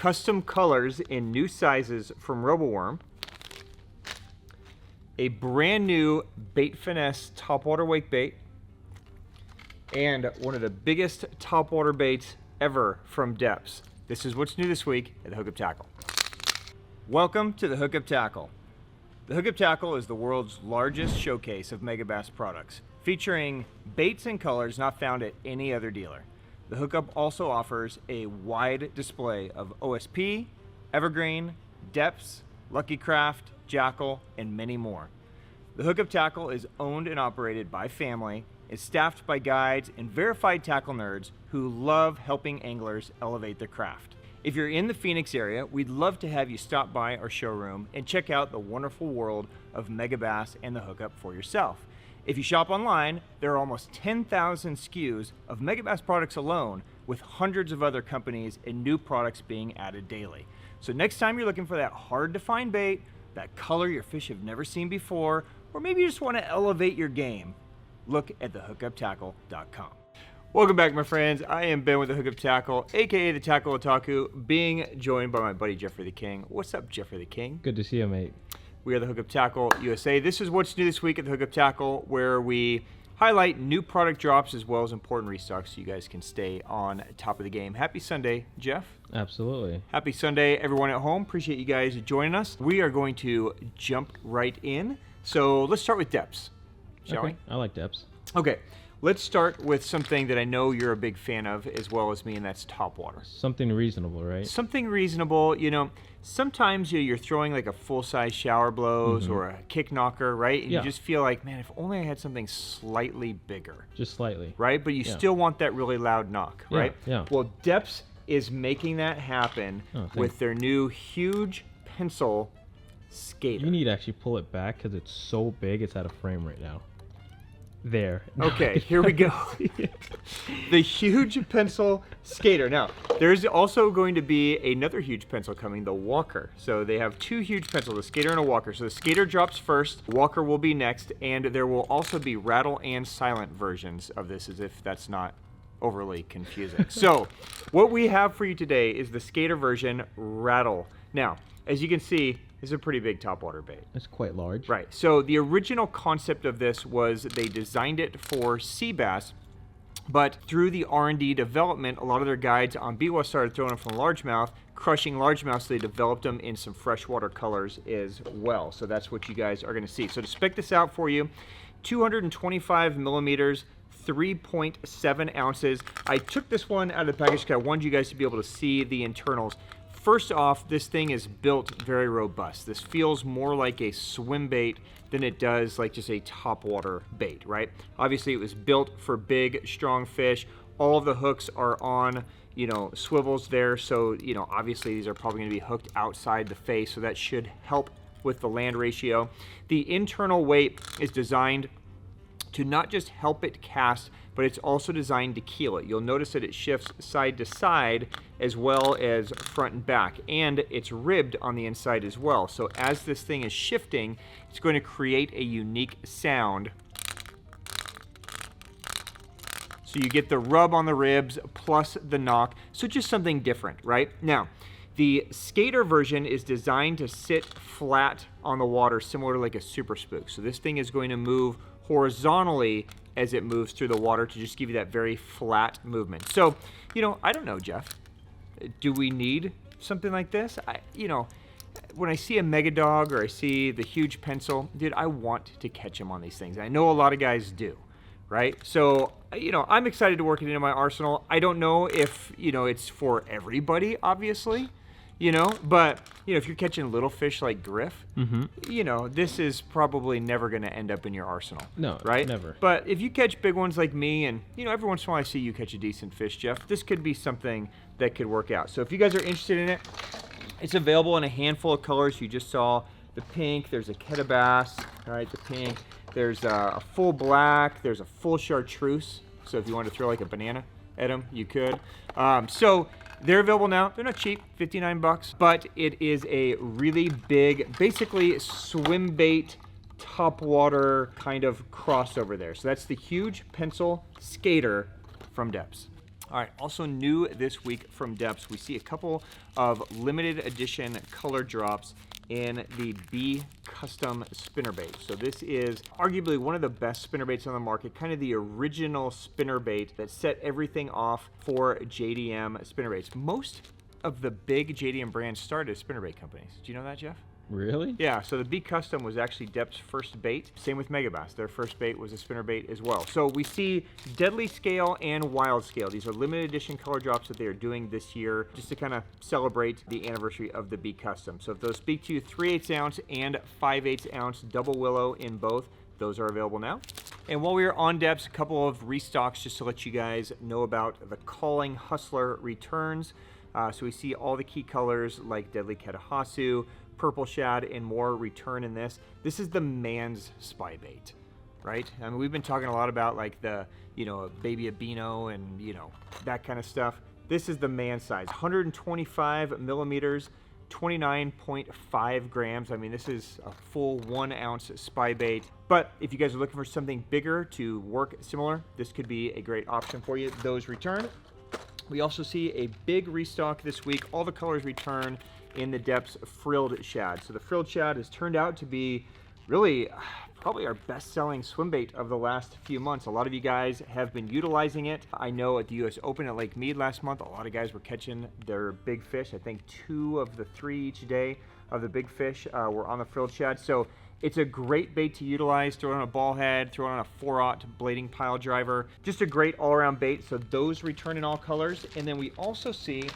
custom colors in new sizes from Roboworm, a brand new bait finesse topwater wake bait, and one of the biggest topwater baits ever from Deps. This is what's new this week at the Hookup Tackle. Welcome to the Hookup Tackle. The Hookup Tackle is the world's largest showcase of megabass products, featuring baits and colors not found at any other dealer. The Hookup also offers a wide display of OSP, Evergreen, Deps, Lucky Craft, Jackal, and many more. The Hookup Tackle is owned and operated by family, is staffed by guides and verified tackle nerds who love helping anglers elevate their craft. If you're in the Phoenix area, we'd love to have you stop by our showroom and check out the wonderful world of megabass and the Hookup for yourself. If you shop online, there are almost 10,000 SKUs of megabass products alone, with hundreds of other companies and new products being added daily. So next time you're looking for that hard to find bait, that color your fish have never seen before, or maybe you just want to elevate your game, look at thehookuptackle.com. Welcome back, my friends. I am Ben with the Hookup Tackle, aka the Tackle Otaku, being joined by my buddy Jeffrey the King. What's up, Jeffrey the King? Good to see you, mate. We are the Hookup Tackle USA. This is what's new this week at the Hookup Tackle, where we highlight new product drops as well as important restocks so you guys can stay on top of the game. Happy Sunday, Jeff. Absolutely. Happy Sunday, everyone at home. Appreciate you guys joining us. We are going to jump right in. So let's start with Deps, shall we? I like Deps. Okay. Let's start with something that I know you're a big fan of as well as me, and that's topwater. Something reasonable, right? Something reasonable. You know, sometimes you're throwing like a full-size shower blows or a kick knocker, right? And you just feel like, man, if only I had something slightly bigger. Just slightly. Right? But you still want that really loud knock, right? Yeah. Well, Deps is making that happen with their new huge pencil skater. You need to actually pull it back because it's so big it's out of frame right now. There. Okay, here we go. The huge pencil skater. Now, there's also going to be another huge pencil coming, the walker. So they have two huge pencils, a skater and a walker. So the skater drops first, walker will be next, and there will also be rattle and silent versions of this, as if that's not overly confusing. So what we have for you today is the skater version rattle. Now, as you can see, this is a pretty big topwater bait. It's quite large. Right. So the original concept of this was they designed it for sea bass, but through the R&D development, a lot of their guides on BWA started throwing them from largemouth, crushing largemouth, so they developed them in some freshwater colors as well. So that's what you guys are going to see. So to spec this out for you, 225 millimeters, 3.7 ounces. I took this one out of the package because I wanted you guys to be able to see the internals. First off, this thing is built very robust. This feels more like a swim bait than it does like just a topwater bait, right? Obviously, it was built for big, strong fish. All of the hooks are on, swivels there. So, obviously these are probably going to be hooked outside the face. So that should help with the land ratio. The internal weight is designed to not just help it cast, but it's also designed to keel it. You'll notice that it shifts side to side as well as front and back, and it's ribbed on the inside as well. So as this thing is shifting, it's going to create a unique sound. So you get the rub on the ribs plus the knock, so just something different, right? Now, the skater version is designed to sit flat on the water, similar to like a super spook. So this thing is going to move horizontally as it moves through the water to just give you that very flat movement. So, I don't know, Jeff. Do we need something like this? When I see a mega dog or I see the huge pencil, dude, I want to catch them on these things. I know a lot of guys do, right? So, I'm excited to work it into my arsenal. I don't know if, it's for everybody, obviously. But if you're catching little fish like Griff, this is probably never going to end up in your arsenal. No, right? Never. But if you catch big ones like me, and every once in a while I see you catch a decent fish, Jeff, this could be something that could work out. So if you guys are interested in it, it's available in a handful of colors. You just saw the pink. There's a Keta bass. All right, the pink. There's a full black. There's a full chartreuse. So if you want to throw like a banana at them, you could. So they're available now. They're not cheap, 59 bucks, but it is a really big, basically swim bait, topwater kind of crossover there. So that's the huge pencil skater from Deps. All right, also new this week from Deps, we see a couple of limited edition color drops in the B Custom spinnerbait. So this is arguably one of the best spinnerbaits on the market, kind of the original spinnerbait that set everything off for JDM spinnerbaits. Most of the big JDM brands started as spinnerbait companies. Do you know that, Jeff? Really? Yeah, so the B Custom was actually Deps' first bait. Same with Megabass. Their first bait was a spinnerbait as well. So we see Deadly Scale and Wild Scale. These are limited edition color drops that they are doing this year just to kind of celebrate the anniversary of the B Custom. So if those speak to you, 3/8 ounce and 5/8 ounce double willow in both. Those are available now. And while we are on Deps, a couple of restocks just to let you guys know about the Calling Hustler returns. So we see all the key colors like Deadly Katahasu, Purple Shad, and more return in this. This is the man's spy bait, right? I mean, we've been talking a lot about like the, baby albino and, that kind of stuff. This is the man size, 125 millimeters, 29.5 grams. I mean, this is a full 1 ounce spy bait. But if you guys are looking for something bigger to work similar, this could be a great option for you. Those return. We also see a big restock this week. All the colors return in the Deps Frilled Shad. So the Frilled Shad has turned out to be really probably our best-selling swim bait of the last few months. A lot of you guys have been utilizing it. I know at the US Open at Lake Mead last month, a lot of guys were catching their big fish. I think 2 of the 3 each day of the big fish were on the Frilled Shad. So it's a great bait to utilize. Throw it on a ball head, throw it on a 4/0 blading pile driver. Just a great all-around bait. So those return in all colors. And then we also see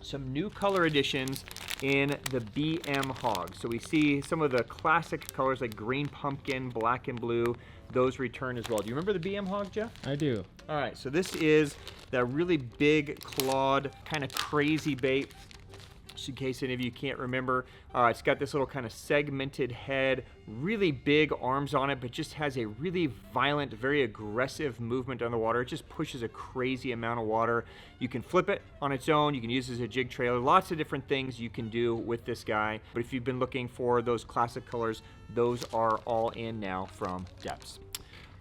some new color additions in the BM Hog. So we see some of the classic colors like green pumpkin, black and blue. Those return as well. Do you remember the BM Hog, Jeff? I do. All right, so this is that really big clawed, kind of crazy bait. Just in case any of you can't remember, it's got this little kind of segmented head, really big arms on it, but just has a really violent, very aggressive movement on the water. It just pushes a crazy amount of water. You can flip it on its own. You can use it as a jig trailer. Lots of different things you can do with this guy. But if you've been looking for those classic colors, those are all in now from Deps.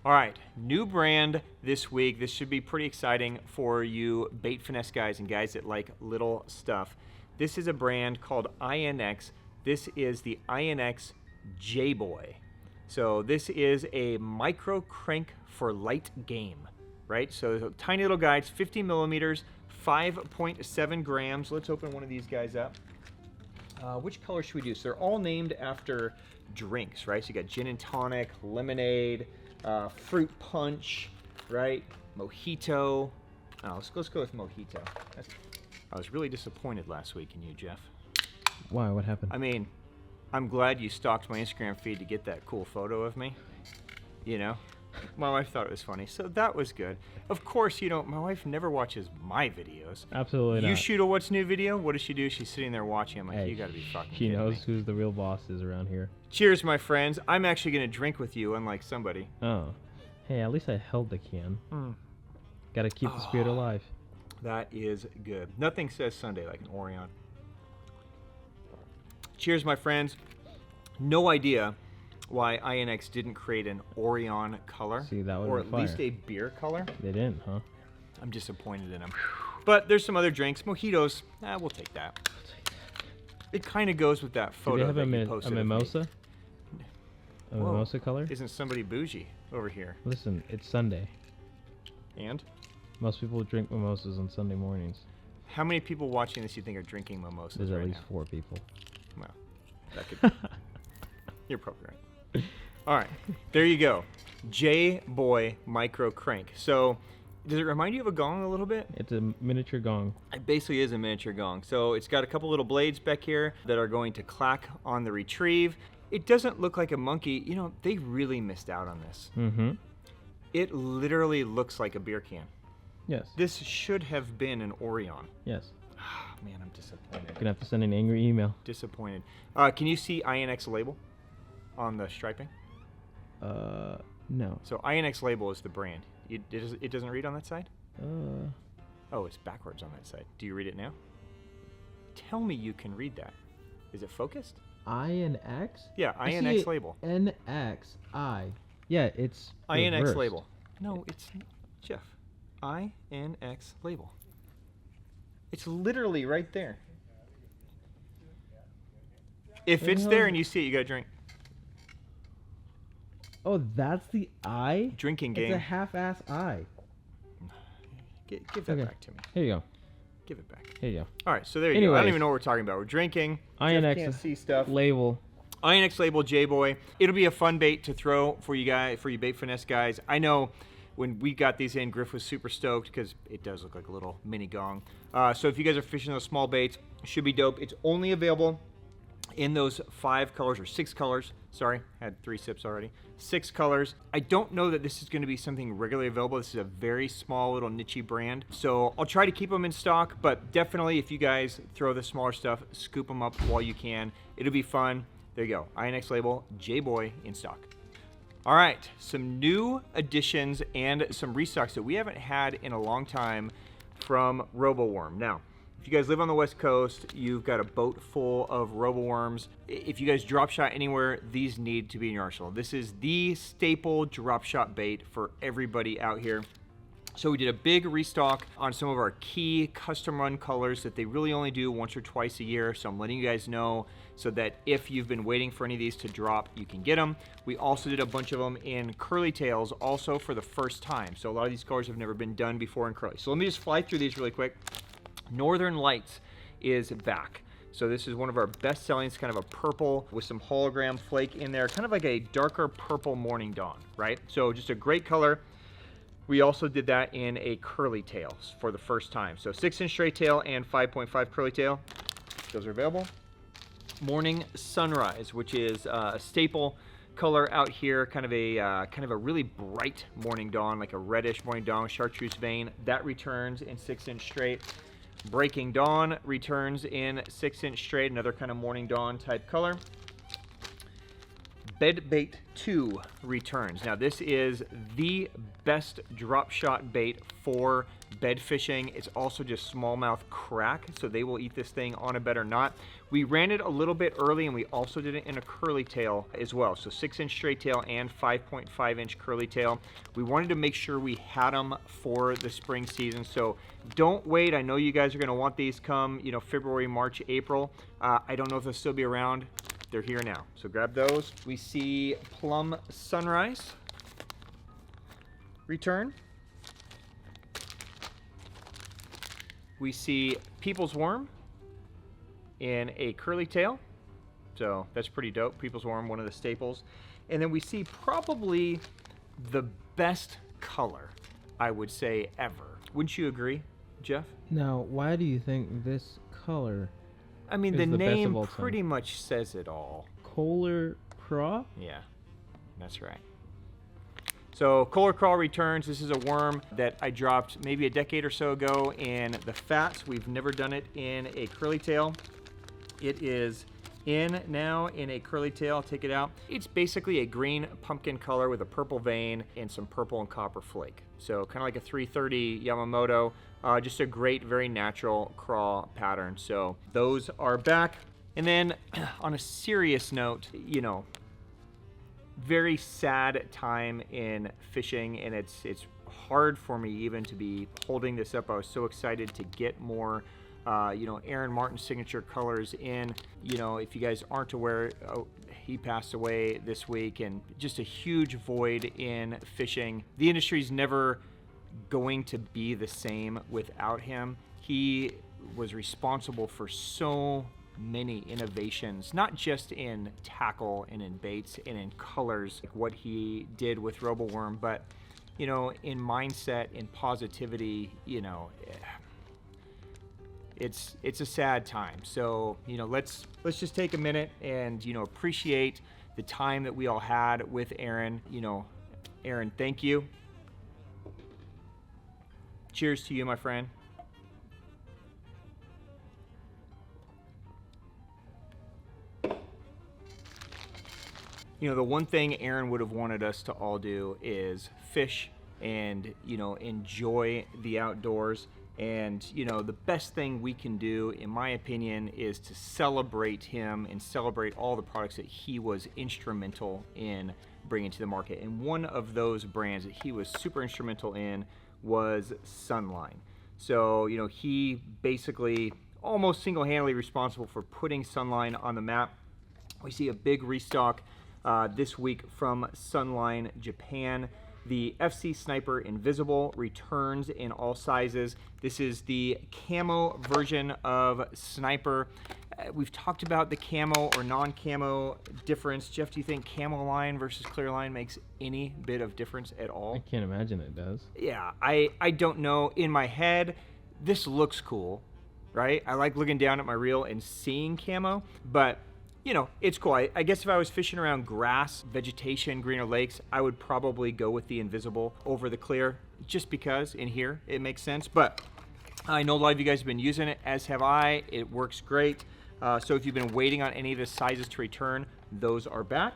All right, new brand this week. This should be pretty exciting for you bait finesse guys and guys that like little stuff. This is a brand called INX. This is the INX J Boy. So this is a micro crank for light game, right? So tiny little guy, it's 50 millimeters, 5.7 grams. Let's open one of these guys up. Which color should we do? So they're all named after drinks, right? So you got gin and tonic, lemonade, fruit punch, right? Mojito. Oh, let's go with mojito. I was really disappointed last week in you, Jeff. Why? What happened? I mean, I'm glad you stalked my Instagram feed to get that cool photo of me. My wife thought it was funny, so that was good. Of course, my wife never watches my videos. Absolutely not. You shoot a what's new video? What does she do? She's sitting there watching. I'm like, hey, you gotta be fucking She kidding knows me. who's the real boss is around here. Cheers, my friends. I'm actually gonna drink with you, unlike somebody. Oh. Hey, at least I held the can. Gotta keep the spirit alive. That is good. Nothing says Sunday like an Orion. Cheers, my friends. No idea why INX didn't create an Orion color. See, that would or be at fire. least a beer color. They didn't, huh? I'm disappointed in them. But there's some other drinks. Mojitos, we'll take that. It kind of goes with that Do photo they have that you a posted of me. mimosa? A Whoa. mimosa color? Isn't somebody bougie over here? Listen, it's Sunday. And? Most people drink mimosas on Sunday mornings. How many people watching this you think are drinking mimosas There's right at least now? 4 people. Well, that could You're probably right. All right, there you go. J Boy Micro Crank. So, does it remind you of a gong a little bit? It's a miniature gong. It basically is a miniature gong. So it's got a couple little blades back here that are going to clack on the retrieve. It doesn't look like a monkey. They really missed out on this. Mm-hmm. It literally looks like a beer can. Yes. This should have been an Orion. Yes. Man, I'm disappointed. Gonna have to send an angry email. Disappointed. Can you see INX Label on the striping? No. So INX Label is the brand. It doesn't read on that side? Oh, it's backwards on that side. Do you read it now? Tell me you can read that. Is it focused? INX? Yeah, INX Label. NXI. Yeah, it's INX reversed. Label. No, it's Jeff. INX Label. It's literally right there. If it's there and you see it, you gotta drink. Oh, that's the eye? Drinking game. It's a half-ass eye. Give that back to me. Here you go. Give it back. Here you go. All right, so there you go. I don't even know what we're talking about. We're drinking. INX can't see stuff. Label. INX Label J Boy. It'll be a fun bait to throw for you guys, for you bait finesse guys. I know when we got these in, Griff was super stoked because it does look like a little mini gong. So if you guys are fishing those small baits, it should be dope. It's only available in those 5 colors or 6 colors. Sorry, had 3 sips already. 6 colors. I don't know that this is going to be something regularly available. This is a very small little niche brand. So I'll try to keep them in stock, but definitely if you guys throw the smaller stuff, scoop them up while you can. It'll be fun. There you go. INX Label J Boy in stock. All right, some new additions and some restocks that we haven't had in a long time from Roboworm. Now, if you guys live on the West Coast, you've got a boat full of Roboworms. If you guys drop shot anywhere, these need to be in your arsenal. This is the staple drop shot bait for everybody out here. So we did a big restock on some of our key custom run colors that they really only do once or twice a year. So I'm letting you guys know so that if you've been waiting for any of these to drop, you can get them. We also did a bunch of them in curly tails also for the first time. So a lot of these colors have never been done before in curly. So let me just fly through these really quick. Northern Lights is back. So this is one of our best selling. It's kind of a purple with some hologram flake in there, kind of like a darker purple Morning Dawn, right? So just a great color. We also did that in a curly tail for the first time. So 6-inch straight tail and 5.5 curly tail. Those are available. Morning Sunrise, which is a staple color out here, kind of a really bright Morning Dawn, like a reddish Morning Dawn, chartreuse vein. That returns in 6-inch straight. Breaking Dawn returns in 6-inch straight, another kind of Morning Dawn type color. Bed Bait 2 returns. Now this is the best drop shot bait for bed fishing. It's also just smallmouth crack, so they will eat this thing on a bed or not. We ran it a little bit early and we also did it in a curly tail as well. So 6-inch straight tail and 5.5-inch curly tail. We wanted to make sure we had them for the spring season. So don't wait. I know you guys are gonna want these come, you know, February, March, April. I don't know if they'll still be around. They're here now, so grab those. We see Plum Sunrise return. We see People's Worm in a curly tail, so that's pretty dope. People's Worm, one of the staples. And then we see probably the best color, I would say, ever. Wouldn't you agree, Jeff? Now, why do you think this color? I mean, the name pretty much says it all. Kohler Craw? Yeah, that's right. So Kohler Craw returns. This is a worm that I dropped maybe a decade or so ago in the fats. We've never done it in a curly tail. It is in now in a curly tail. I'll take it out. It's basically a green pumpkin color with a purple vein and some purple and copper flake. So kind of like a 330 Yamamoto. Just a great, very natural craw pattern. So those are back. And then on a serious note, you know, very sad time in fishing, and it's hard for me even to be holding this up. I was so excited to get more you know, Aaron Martin's signature colors in. You know, if you guys aren't aware, he passed away this week, and just a huge void in fishing. The industry's never going to be the same without him. He was responsible for so many innovations, not just in tackle and in baits and in colors, like what he did with Roboworm, but, you know, in mindset, in positivity. You know, it's a sad time. So, you know, let's just take a minute and, you know, appreciate the time that we all had with Aaron. You know, Aaron, thank you. Cheers to you, my friend. You know, the one thing Aaron would have wanted us to all do is fish and, you know, enjoy the outdoors. And, you know, the best thing we can do, in my opinion, is to celebrate him and celebrate all the products that he was instrumental in bringing to the market. And one of those brands that he was super instrumental in was Sunline. So, you know, he basically almost single-handedly responsible for putting Sunline on the map. We see a big restock this week from Sunline Japan. The FC Sniper Invisible returns in all sizes. This is the camo version of Sniper. We've talked about the camo or non-camo difference. Jeff, do you think camo line versus clear line makes any bit of difference at all? I can't imagine it does. Yeah, I don't know. In my head, this looks cool, right? I like looking down at my reel and seeing camo, but you know, it's cool. I guess if I was fishing around grass, vegetation, greener lakes, I would probably go with the invisible over the clear, just because in here it makes sense. But I know a lot of you guys have been using it, as have I. It works great. So if you've been waiting on any of the sizes to return, those are back.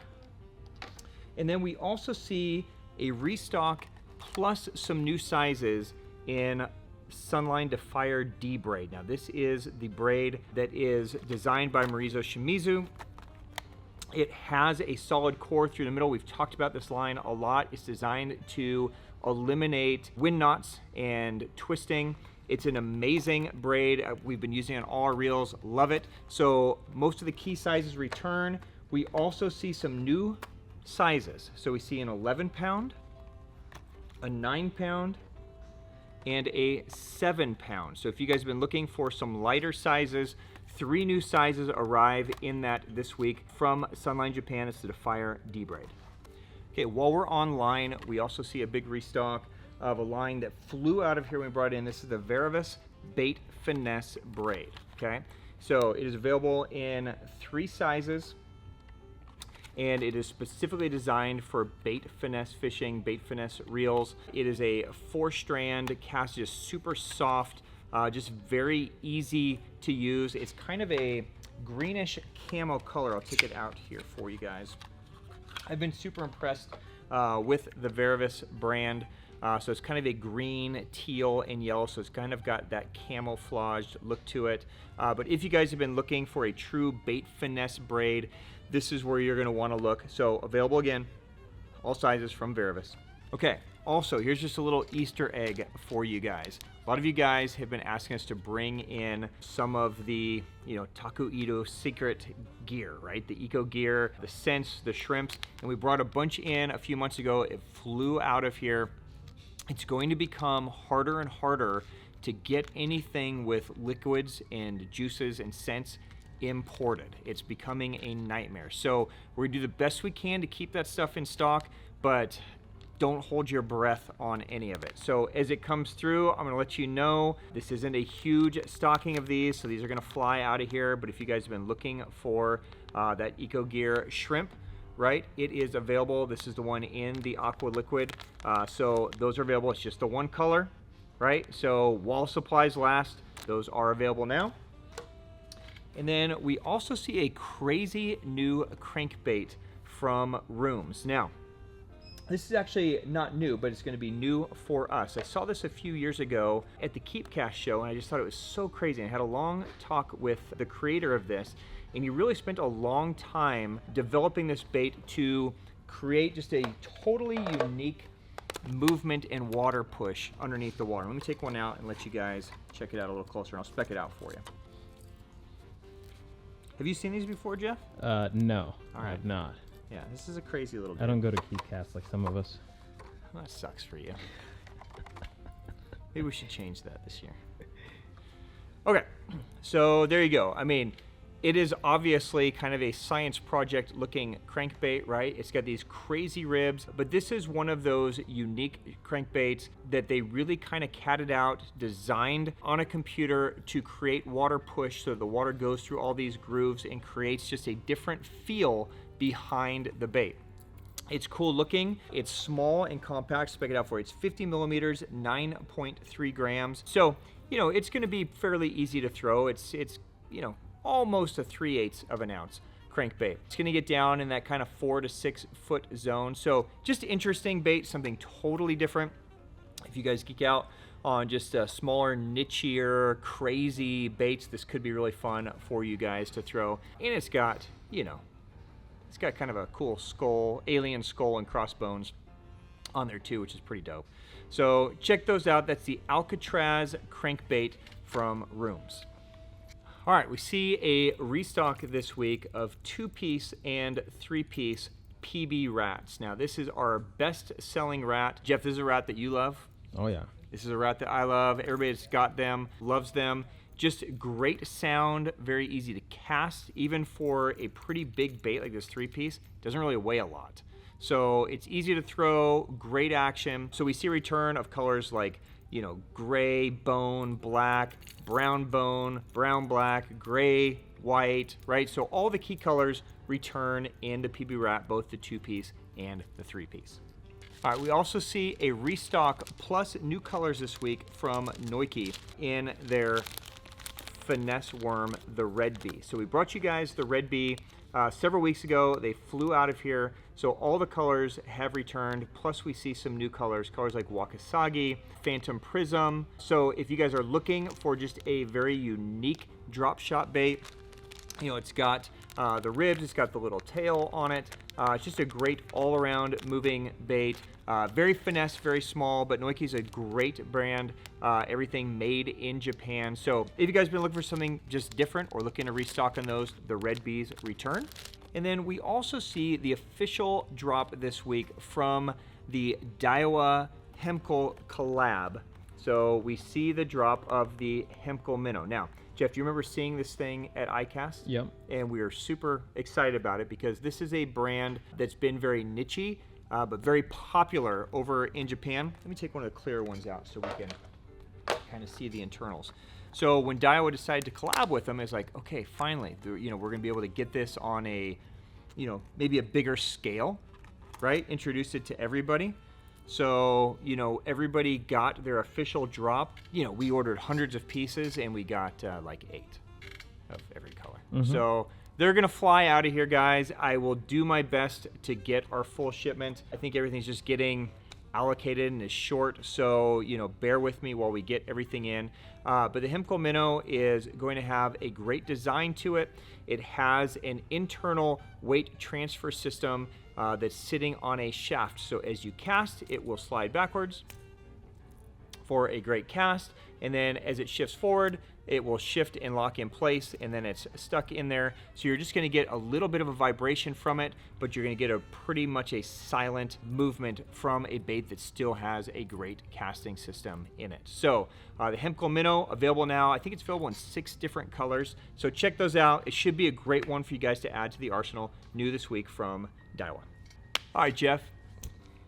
And then we also see a restock plus some new sizes in Sunline Defier D-Braid. Now this is the braid that is designed by Marizo Shimizu. It has a solid core through the middle. We've talked about this line a lot. It's designed to eliminate wind knots and twisting. It's an amazing braid. We've been using it on all our reels. Love it. So most of the key sizes return. We also see some new sizes. So we see an 11 pound, a 9 pound, and a 7 pound. So if you guys have been looking for some lighter sizes, 3 new sizes arrive in that this week from Sunline Japan. It's the Defier D-Braid. Okay, while we're online, we also see a big restock of a line that flew out of here when we brought it in. This is the Varivas Bait Finesse Braid, okay? So it is available in 3 sizes, and it is specifically designed for bait finesse fishing, bait finesse reels. It is a 4-strand cast, just super soft, just very easy to use. It's kind of a greenish camo color. I'll take it out here for you guys. I've been super impressed with the Varivas brand. So it's kind of a green, teal, and yellow, so it's kind of got that camouflaged look to it. But if you guys have been looking for a true bait finesse braid, this is where you're going to want to look. So available again, all sizes from Varivas. Okay, also here's just a little Easter egg for you guys. A lot of you guys have been asking us to bring in some of the, you know, Taku Ito secret gear, right? The Ecogear, the scents, the shrimps, and we brought a bunch in a few months ago. It flew out of here. It's going to become harder and harder to get anything with liquids and juices and scents imported. It's becoming a nightmare. So we're gonna do the best we can to keep that stuff in stock, but don't hold your breath on any of it. So as it comes through, I'm gonna let you know. This isn't a huge stocking of these, so these are gonna fly out of here, but if you guys have been looking for that Ecogear shrimp, right, it is available. This is the one in the aqua liquid. So those are available. It's just the one color, right? So while supplies last, those are available now. And then we also see a crazy new crankbait from Rooms. Now, this is actually not new, but it's going to be new for us. I saw this a few years ago at the Keepcast show, and I just thought it was so crazy. I had a long talk with the creator of this, and he really spent a long time developing this bait to create just a totally unique movement and water push underneath the water. Let me take one out and let you guys check it out a little closer, and I'll spec it out for you. Have you seen these before, Jeff? No, All right. I have not. Yeah, this is a crazy little I don't go to Keepcast like some of us. That sucks for you. Maybe we should change that this year. Okay, so there you go. I mean, it is obviously kind of a science project looking crankbait, right? It's got these crazy ribs, but this is one of those unique crankbaits that they really kind of catted out, designed on a computer to create water push so the water goes through all these grooves and creates just a different feel behind the bait. It's cool looking, it's small and compact. Spec it out for you. It's 50 millimeters, 9.3 grams. So, you know, it's gonna be fairly easy to throw. It's you know, almost a 3/8 of an ounce crankbait. It's gonna get down in that kind of 4 to 6 foot zone. So just interesting bait, something totally different. If you guys geek out on just smaller, nichier, crazy baits, this could be really fun for you guys to throw. And it's got, you know, it's got kind of a cool skull, alien skull and crossbones on there too, which is pretty dope. So check those out. That's the Alcatraz crankbait from Rooms. All right, we see a restock this week of 2-piece and 3-piece PB rats. Now, this is our best-selling rat. Jeff, this is a rat that you love. Oh, yeah. This is a rat that I love. Everybody that's got them loves them. Just great sound, very easy to cast, even for a pretty big bait like this 3-piece. Doesn't really weigh a lot. So it's easy to throw, great action. So we see a return of colors like, you know, gray, bone, black, brown bone, brown, black, gray, white, right? So all the key colors return in the PB rat, both the 2-piece and the 3-piece. All right, we also see a restock plus new colors this week from Noike in their Finesse worm, the Redbee. So we brought you guys the Redbee several weeks ago. They flew out of here, so all the colors have returned, plus we see some new colors like Wakasagi, Phantom Prism. So if you guys are looking for just a very unique drop shot bait, you know, it's got the ribs, it's got the little tail on it. It's just a great all-around moving bait. Very finesse, very small, but Noike's a great brand. Everything made in Japan. So if you guys been looking for something just different or looking to restock on those, the Redbees return. And then we also see the official drop this week from the Daiwa Hemkel collab. So we see the drop of the Hemkel Minnow. Now, Jeff, do you remember seeing this thing at ICAST? Yep. And we are super excited about it because this is a brand that's been very niche-y, but very popular over in Japan. Let me take one of the clearer ones out so we can kind of see the internals. So when Daiwa decided to collab with them, it's like, okay, finally, you know, we're going to be able to get this on a, you know, maybe a bigger scale, right? Introduce it to everybody. So, you know, everybody got their official drop. You know, we ordered hundreds of pieces and we got like 8 of every color. So they're gonna fly out of here, guys. I will do my best to get our full shipment. I think everything's just getting allocated and is short, so, you know, bear with me while we get everything in. But the Hemko Minnow is going to have a great design to it. It has an internal weight transfer system that's sitting on a shaft. So as you cast, it will slide backwards for a great cast. And then as it shifts forward, it will shift and lock in place, and then it's stuck in there. So you're just gonna get a little bit of a vibration from it, but you're gonna get a pretty much a silent movement from a bait that still has a great casting system in it. So the Hemkel Minnow available now. I think it's available in 6 different colors. So check those out. It should be a great one for you guys to add to the arsenal. New this week from Daiwa. All right, Jeff.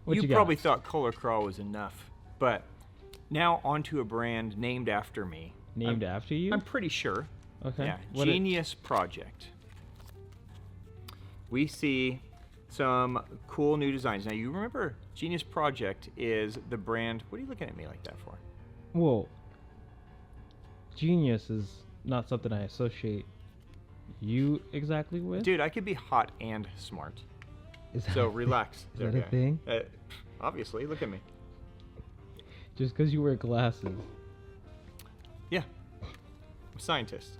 What you probably got? thought Color Crawl was enough, but now onto a brand named after me. Named after you? I'm pretty sure. Okay. Yeah, What Genius Project. We see some cool new designs. Now, you remember Genius Project is the brand. What are you looking at me like that for? Well, genius is not something I associate you exactly with. Dude, I could be hot and smart. Is that So a relax. Is that a thing? Obviously, look at me. Just because you wear glasses. Yeah, I'm a scientist.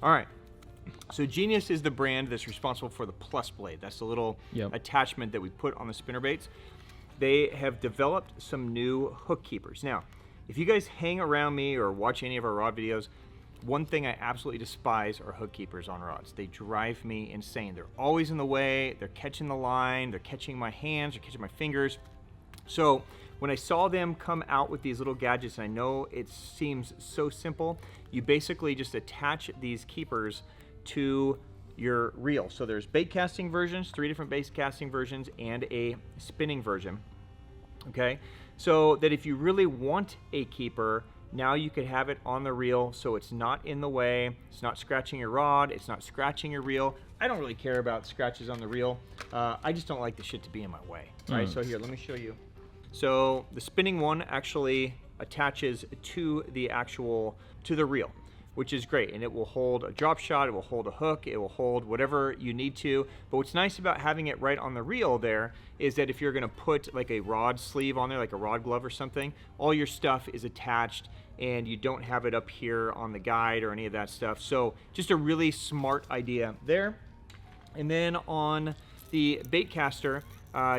All right. So Genius is the brand that's responsible for the Plus Blade. That's the little attachment that we put on the spinnerbaits. They have developed some new hook keepers. Now, if you guys hang around me or watch any of our rod videos, one thing I absolutely despise are hook keepers on rods. They drive me insane. They're always in the way. They're catching the line. They're catching my hands. They're catching my fingers. So when I saw them come out with these little gadgets, and I know it seems so simple, you basically just attach these keepers to your reel. So there's bait casting versions, 3 different bait casting versions, and a spinning version. Okay, so that if you really want a keeper, now you could have it on the reel so it's not in the way, it's not scratching your rod, it's not scratching your reel. I don't really care about scratches on the reel. I just don't like the shit to be in my way. Right, so here, let me show you. So the spinning one actually attaches to the the reel, which is great, and it will hold a drop shot, it will hold a hook, it will hold whatever you need to. But what's nice about having it right on the reel there is that if you're gonna put like a rod sleeve on there, like a rod glove or something, all your stuff is attached and you don't have it up here on the guide or any of that stuff. So just a really smart idea there. And then on the bait caster,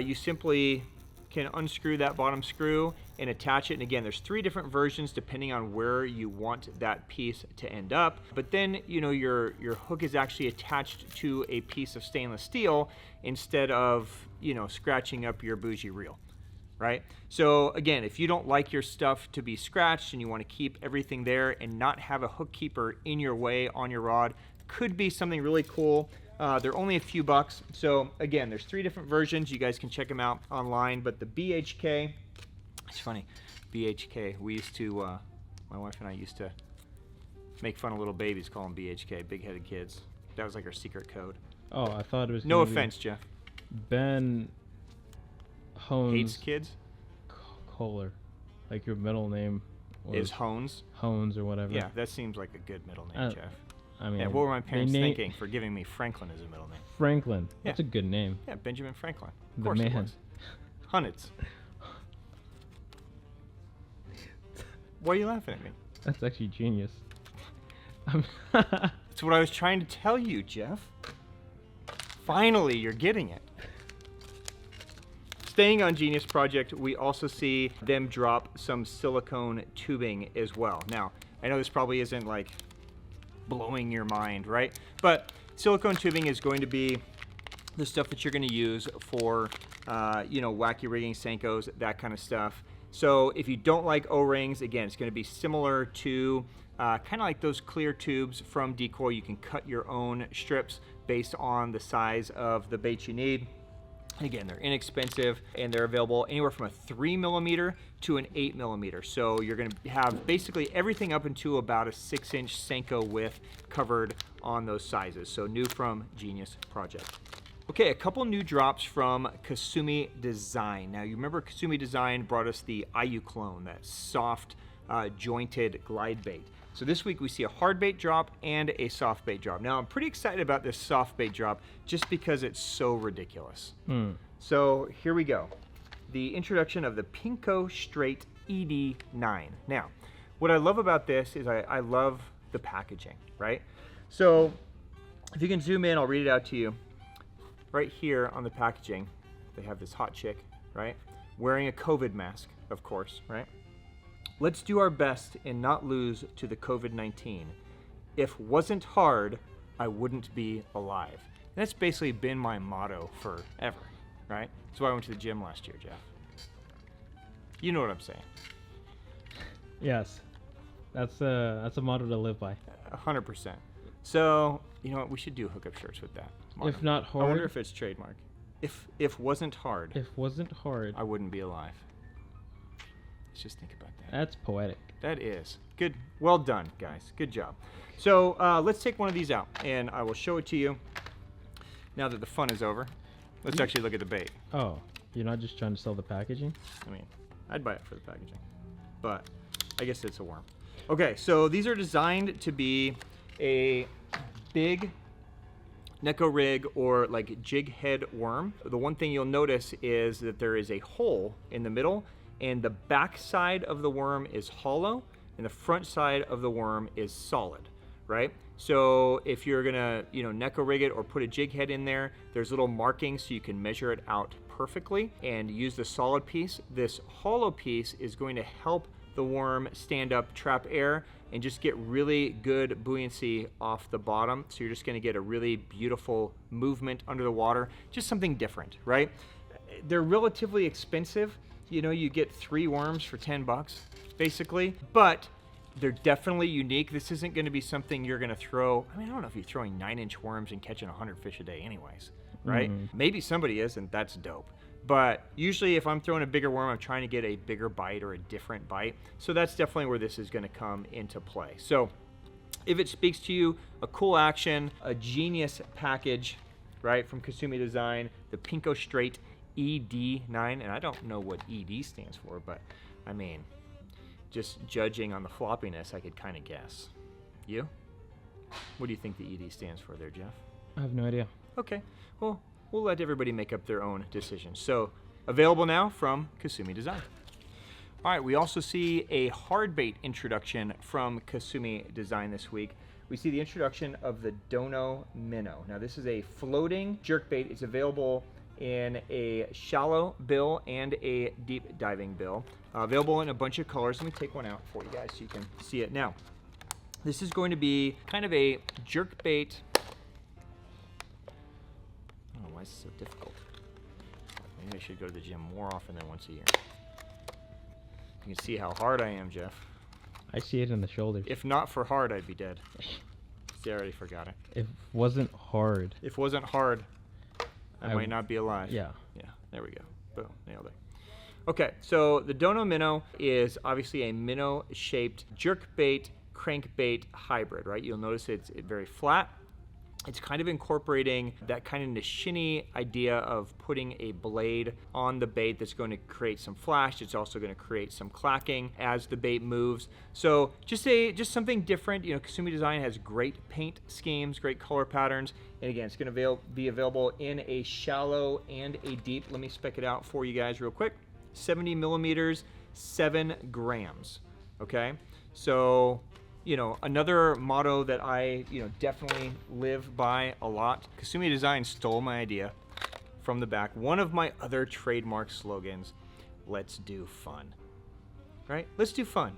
you simply can unscrew that bottom screw and attach it. And again, there's 3 different versions depending on where you want that piece to end up. But then, you know, your hook is actually attached to a piece of stainless steel instead of, you know, scratching up your bougie reel, right? So again, if you don't like your stuff to be scratched and you want to keep everything there and not have a hook keeper in your way on your rod, could be something really cool. They're only a few bucks. So again, there's 3 different versions. You guys can check them out online. But the BHK, it's funny, BHK. We used to, my wife and I used to make fun of little babies, call them BHK, big-headed kids. That was like our secret code. Oh, I thought it was. No offense, Jeff. Ben Hones. Hates kids? Kohler. Like your middle name Is Hones? Hones or whatever. Yeah, that seems like a good middle name, Jeff. I mean, yeah, what were my parents thinking for giving me Franklin as a middle name? Franklin. Yeah. That's a good name. Yeah, Benjamin Franklin. Of The course it man. was. Hunnits. Why are you laughing at me? That's actually genius. That's what I was trying to tell you, Jeff. Finally, you're getting it. Staying on Genius Project, we also see them drop some silicone tubing as well. Now, I know this probably isn't like blowing your mind, right? But silicone tubing is going to be the stuff that you're going to use for, you know, wacky rigging, Senkos, that kind of stuff. So if you don't like O-rings, again, it's going to be similar to kind of like those clear tubes from Decoy. You can cut your own strips based on the size of the bait you need. Again, they're inexpensive and they're available anywhere from a 3mm to an 8mm. So you're going to have basically everything up into about a 6-inch Senko width covered on those sizes. So new from Genius Project. Okay, a couple new drops from Kasumi Design. Now you remember Kasumi Design brought us the IU clone, that soft jointed glide bait. So this week we see a hard bait drop and a soft bait drop. Now I'm pretty excited about this soft bait drop just because it's so ridiculous. So here we go. The introduction of the Pinko Straight ED9. Now, what I love about this is I love the packaging, right? So if you can zoom in, I'll read it out to you. Right here on the packaging, they have this hot chick, right? Wearing a COVID mask, of course, right? Let's do our best and not lose to the COVID-19. If wasn't hard, I wouldn't be alive. And that's basically been my motto forever, right? That's why I went to the gym last year, Jeff. You know what I'm saying. Yes. That's a motto to live by. 100%. So, you know what? We should do hookup shirts with that motto. If not hard. I wonder if it's trademark. If wasn't hard. If wasn't hard. I wouldn't be alive. Let's just think about that. That's poetic. That is. Good. Well done, guys. Good job. So let's take one of these out, and I will show it to you now that the fun is over. Let's actually look at the bait. Oh, you're not just trying to sell the packaging? I mean, I'd buy it for the packaging, but I guess it's a worm. Okay, so these are designed to be a big Neko rig or like jig head worm. The one thing you'll notice is that there is a hole in the middle, and the back side of the worm is hollow and the front side of the worm is solid, right? So if you're gonna, you know, Neko rig it or put a jig head in there, there's little markings so you can measure it out perfectly and use the solid piece. This hollow piece is going to help the worm stand up, trap air, and just get really good buoyancy off the bottom. So you're just gonna get a really beautiful movement under the water, just something different, right? They're relatively expensive. You know, you get 3 worms for 10 bucks, basically, but they're definitely unique. This isn't gonna be something you're gonna throw. I mean, I don't know if you're throwing 9-inch worms and catching 100 fish a day anyways, right? Maybe somebody is, and that's dope. But usually if I'm throwing a bigger worm, I'm trying to get a bigger bite or a different bite. So that's definitely where this is gonna come into play. So if it speaks to you, a cool action, a genius package, right, from Kasumi Design, the Pinko Straight ED9, and I don't know what ED stands for, but I mean, just judging on the floppiness, I could kind of guess. You? What do you think the ED stands for there, Jeff? I have no idea. Okay, well, we'll let everybody make up their own decision. So, available now from Kasumi Design. All right, we also see a hard bait introduction from Kasumi Design this week. We see the introduction of the Dono Minnow. Now, this is a floating jerkbait. It's available in a shallow bill and a deep diving bill. Available in a bunch of colors. Let me take one out for you guys so you can see it now. This is going to be kind of a jerk bait. I don't know why it's so difficult. Maybe I should go to the gym more often than once a year. You can see how hard I am, Jeff. I see it in the shoulders. If not for hard, I'd be dead. See, I already forgot it. If it wasn't hard. If it wasn't hard, I might not be alive. Yeah. Yeah, there we go. Boom, nailed it. Okay, so the Dono Minnow is obviously a minnow-shaped jerkbait, crankbait hybrid, right? You'll notice it's very flat. It's kind of incorporating that kind of Nishini idea of putting a blade on the bait that's going to create some flash. It's also going to create some clacking as the bait moves. So just something different. You know, Kasumi Design has great paint schemes, great color patterns. And again, it's going to be available in a shallow and a deep. Let me spec it out for you guys real quick. 70 millimeters, 7 grams. Okay, so you know, another motto that I, definitely live by a lot. Kasumi Design stole my idea from the back. One of my other trademark slogans, let's do fun, right? Let's do fun.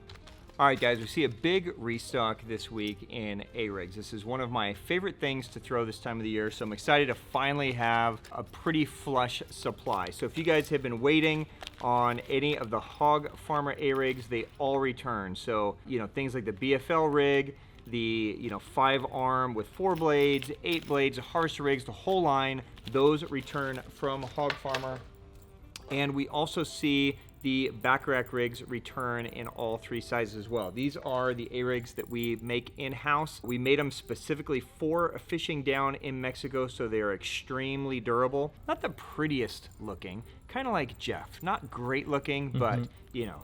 All right, guys, we see a big restock this week in A-rigs. This is one of my favorite things to throw this time of the year, so I'm excited to finally have a pretty flush supply. So if you guys have been waiting on any of the Hog Farmer A-rigs, they all return. So, things like the BFL rig, the 5-arm with 4 blades, 8 blades, harvester rigs, the whole line, those return from Hog Farmer. And we also see the back rack rigs return in all 3 sizes as well. These are the A-rigs that we make in-house. We made them specifically for fishing down in Mexico, so they are extremely durable. Not the prettiest looking, kind of like Jeff. Not great looking, but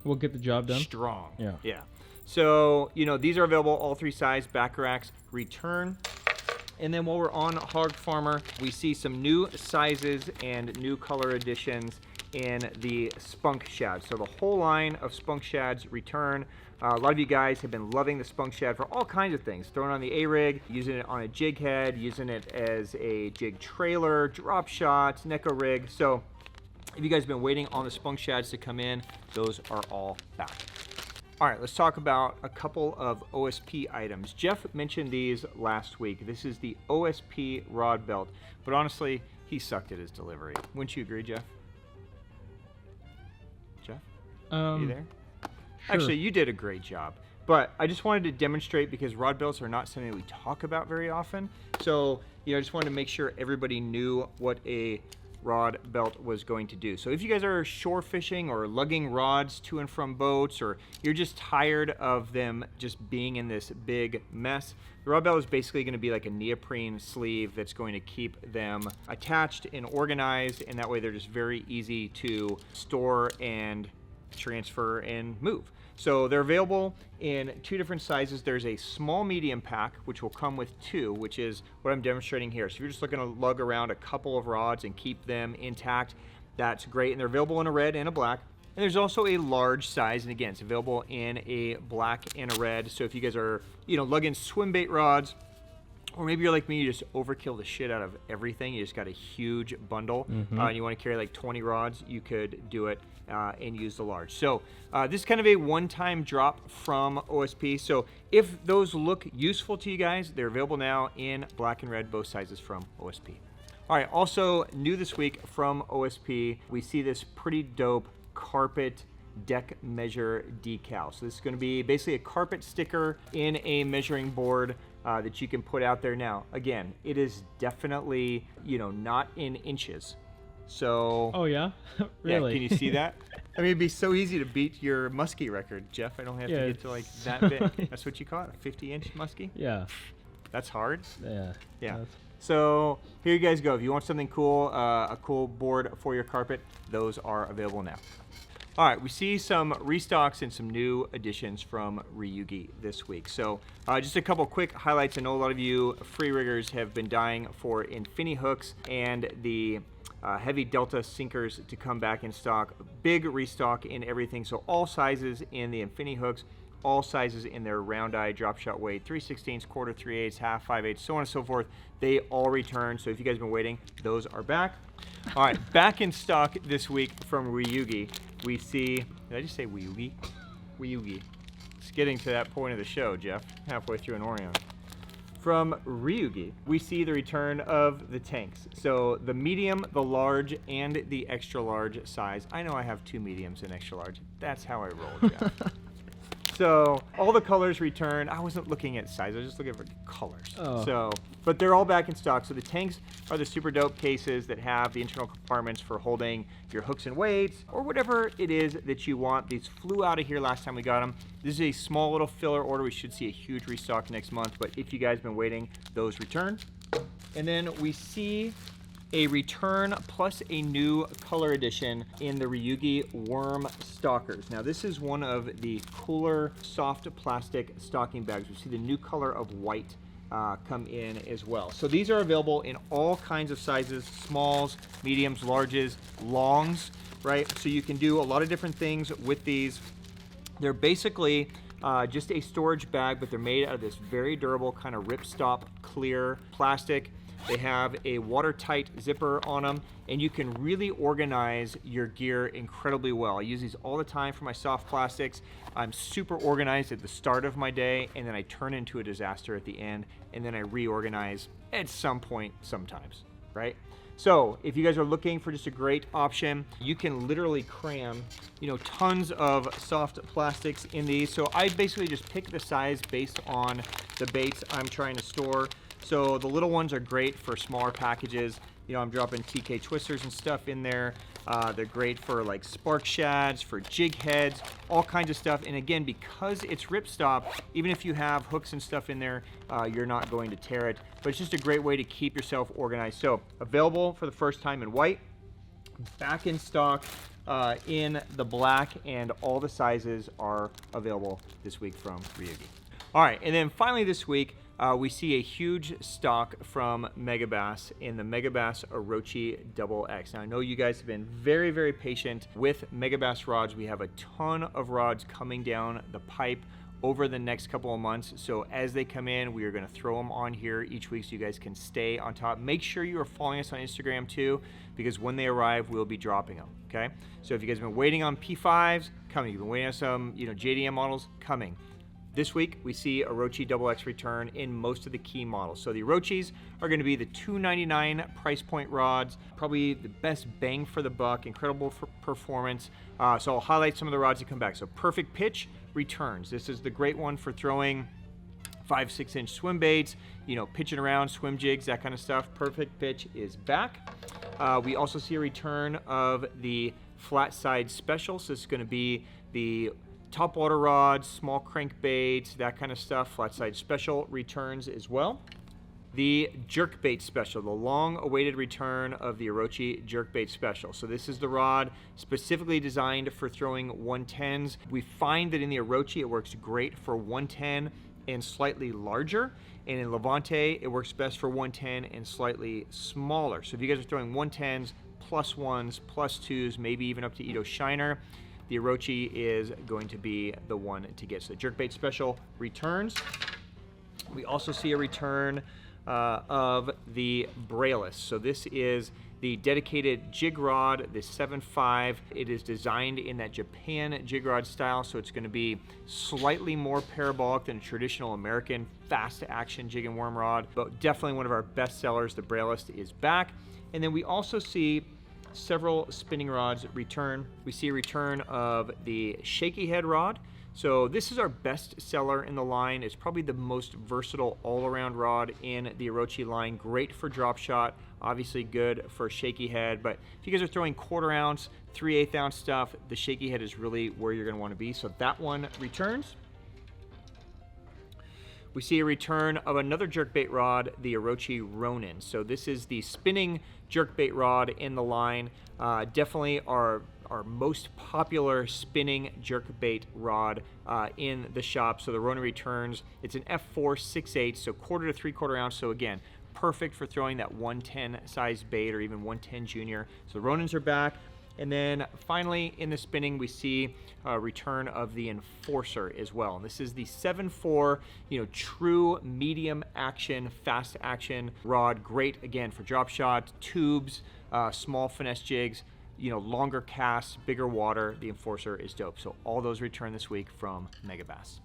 we'll get the job done. Strong. Yeah. So, these are available all 3 size back racks return. And then while we're on Hog Farmer, we see some new sizes and new color additions in the Spunk Shad. So the whole line of Spunk Shads return. A lot of you guys have been loving the Spunk Shad for all kinds of things. Throwing on the A-rig, using it on a jig head, using it as a jig trailer, drop shots, Neko rig. So if you guys have been waiting on the Spunk Shads to come in, those are all back. All right, let's talk about a couple of OSP items. Jeff mentioned these last week. This is the OSP Rod Belt, but honestly, he sucked at his delivery. Wouldn't you agree, Jeff? Jeff? Are you there? Sure. Actually, you did a great job. But I just wanted to demonstrate, because rod belts are not something we talk about very often. So, I just wanted to make sure everybody knew what a rod belt was going to do. So if you guys are shore fishing or lugging rods to and from boats, or you're just tired of them just being in this big mess, the rod belt is basically going to be like a neoprene sleeve that's going to keep them attached and organized, and that way they're just very easy to store and transfer and move. So they're available in 2 different sizes. There's a small medium pack, which will come with 2, which is what I'm demonstrating here. So if you're just looking to lug around a couple of rods and keep them intact, that's great. And they're available in a red and a black. And there's also a large size, and again, it's available in a black and a red. So if you guys are, lugging swim bait rods, or maybe you're like me, you just overkill the shit out of everything. You just got a huge bundle, and you want to carry like 20 rods, you could do it and use the large. So this is kind of a one-time drop from OSP. So if those look useful to you guys, they're available now in black and red, both sizes from OSP. All right, also new this week from OSP, we see this pretty dope carpet deck measure decal. So this is going to be basically a carpet sticker in a measuring board that you can put out there. Now, again, it is definitely, not in inches. So. Oh yeah, really? Yeah, can you see that? I mean, it'd be so easy to beat your muskie record, Jeff. I don't have to get to like that big. That's what you call it, a 50-inch muskie? Yeah. That's hard. Yeah. Yeah. So here you guys go. If you want something cool, a cool board for your carpet, those are available now. All right, we see some restocks and some new additions from Ryugi this week. So just a couple quick highlights. I know a lot of you free riggers have been dying for Infini Hooks and the heavy Delta sinkers to come back in stock. Big restock in everything. So all sizes in the Infini Hooks. all sizes in there, round eye, drop shot weight, 3/16, quarter, 3/8, half, 5/8, so on and so forth. They all return. So if you guys have been waiting, those are back. All right, back in stock this week from Ryugi, we see, did I just say Ryugi? Ryugi. It's getting to that point of the show, Jeff, halfway through an Orion. From Ryugi, we see the return of the tanks. So the medium, the large, and the extra large size. I know I have 2 mediums and extra large. That's how I roll, Jeff. So all the colors return. I wasn't looking at size, I was just looking for colors. So, but they're all back in stock. So the tanks are the super dope cases that have the internal compartments for holding your hooks and weights or whatever it is that you want. These flew out of here last time we got them. This is a small little filler order. We should see a huge restock next month, but if you guys have been waiting, those return. And then we see a return plus a new color addition in the Ryugi Worm Stalkers. Now this is one of the cooler soft plastic stocking bags. We see the new color of white come in as well. So these are available in all kinds of sizes, smalls, mediums, larges, longs, right? So you can do a lot of different things with these. They're basically just a storage bag, but they're made out of this very durable kind of ripstop clear plastic. They have a watertight zipper on them, and you can really organize your gear incredibly well. I use these all the time for my soft plastics. I'm super organized at the start of my day, and then I turn into a disaster at the end, and then I reorganize at some point sometimes, right? So if you guys are looking for just a great option, you can literally cram, you know, tons of soft plastics in these. So I basically just pick the size based on the baits I'm trying to store. So the little ones are great for smaller packages. You know, I'm dropping TK twisters and stuff in there. They're great for like spark shads, for jig heads, all kinds of stuff. And again, because it's ripstop, even if you have hooks and stuff in there, you're not going to tear it. But it's just a great way to keep yourself organized. So available for the first time in white, back in stock in the black, and all the sizes are available this week from Ryugi. All right, and then finally this week, we see a huge stock from Megabass in the Megabass Orochi XX. Now I know you guys have been very, very patient with Megabass rods. We have a ton of rods coming down the pipe over the next couple of months. So as they come in, we are gonna throw them on here each week so you guys can stay on top. Make sure you are following us on Instagram too, because when they arrive, we'll be dropping them, okay? So if you guys have been waiting on P5s, coming. You've been waiting on some, you know, JDM models, coming. This week, we see Orochi XX return in most of the key models. So the Orochis are going to be the $299 price point rods, probably the best bang for the buck, incredible for performance. So I'll highlight some of the rods that come back. So Perfect Pitch returns. This is the great one for throwing 5-6 inch swim baits, you know, pitching around, swim jigs, that kind of stuff. Perfect Pitch is back. We also see a return of the Flat Side Special. So this is going to be the top water rods, small crankbaits, that kind of stuff. Flat Side Special returns as well. The Jerkbait Special, the long-awaited return of the Orochi Jerkbait Special. So this is the rod specifically designed for throwing 110s. We find that in the Orochi, it works great for 110 and slightly larger. And in Levante, it works best for 110 and slightly smaller. So if you guys are throwing 110s, plus 1s, plus 2s, maybe even up to Ito Shiner, the Orochi is going to be the one to get. So the Jerkbait Special returns. We also see a return of the Braidless. So this is the dedicated jig rod, the 7.5. It is designed in that Japan jig rod style, so it's going to be slightly more parabolic than a traditional American fast action jig and worm rod, but definitely one of our best sellers. The Braidless is back. And then we also see several spinning rods return. We see a return of the shaky head rod. So this is our best seller in the line. It's probably the most versatile all-around rod in the Orochi line. Great for drop shot, obviously good for shaky head, but if you guys are throwing 1/4 ounce, 3/8 ounce stuff, the shaky head is really where you're gonna wanna be. So that one returns. We see a return of another jerkbait rod, the Orochi Ronin. So this is the spinning jerkbait rod in the line. Definitely our most popular spinning jerkbait rod in the shop. So the Ronin returns. It's an F4 6/8, so 1/4 to 3/4 ounce. So again, perfect for throwing that 110 size bait or even 110 junior. So the Ronins are back. And then finally in the spinning, we see a return of the Enforcer as well. And this is the 7.4, true medium action, fast action rod. Great again for drop shot, tubes, small finesse jigs, longer casts, bigger water. The Enforcer is dope. So all those return this week from Megabass.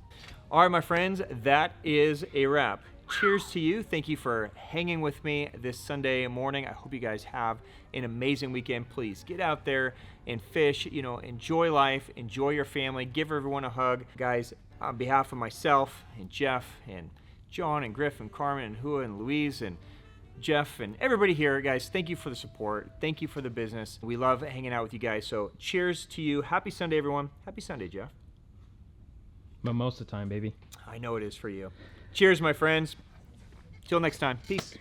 All right, my friends, that is a wrap. Cheers to you. Thank you for hanging with me this Sunday morning. I hope you guys have an amazing weekend. Please get out there and fish, enjoy life, enjoy your family, give everyone a hug. Guys, on behalf of myself and Jeff and John and Griff and Carmen and Hua and Louise and Jeff and everybody here, guys, thank you for the support. Thank you for the business. We love hanging out with you guys. So cheers to you. Happy Sunday, everyone. Happy Sunday, Jeff. Mimosa time, baby. I know it is for you. Cheers, my friends. Till next time. Peace.